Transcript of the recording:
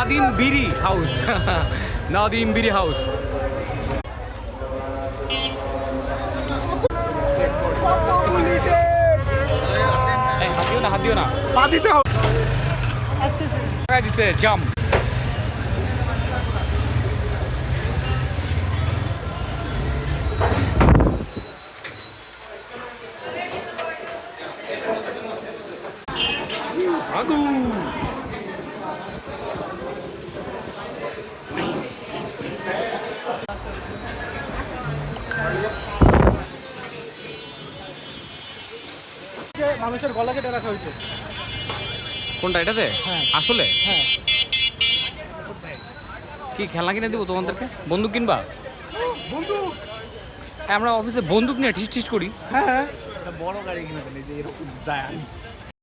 নাদিম বিরি হাউস। নাদিম বিরি হাউস। হাত দিও না পা দিতে হবে। দিছে জাম। আগু মানুষের গলা কেটে রাখা হয়েছে। কোনটা এটাতে? হ্যাঁ আসলে হ্যাঁ। কি খেলনা কিনে দেবো তোমাদেরকে? বন্দুক কিনবা? বন্দুক আমরা অফিসে বন্দুক নিয়ে ঠিস ঠিস করি। হ্যাঁ বড় গাড়ি কিনে ফেলে যে এরকম যায়।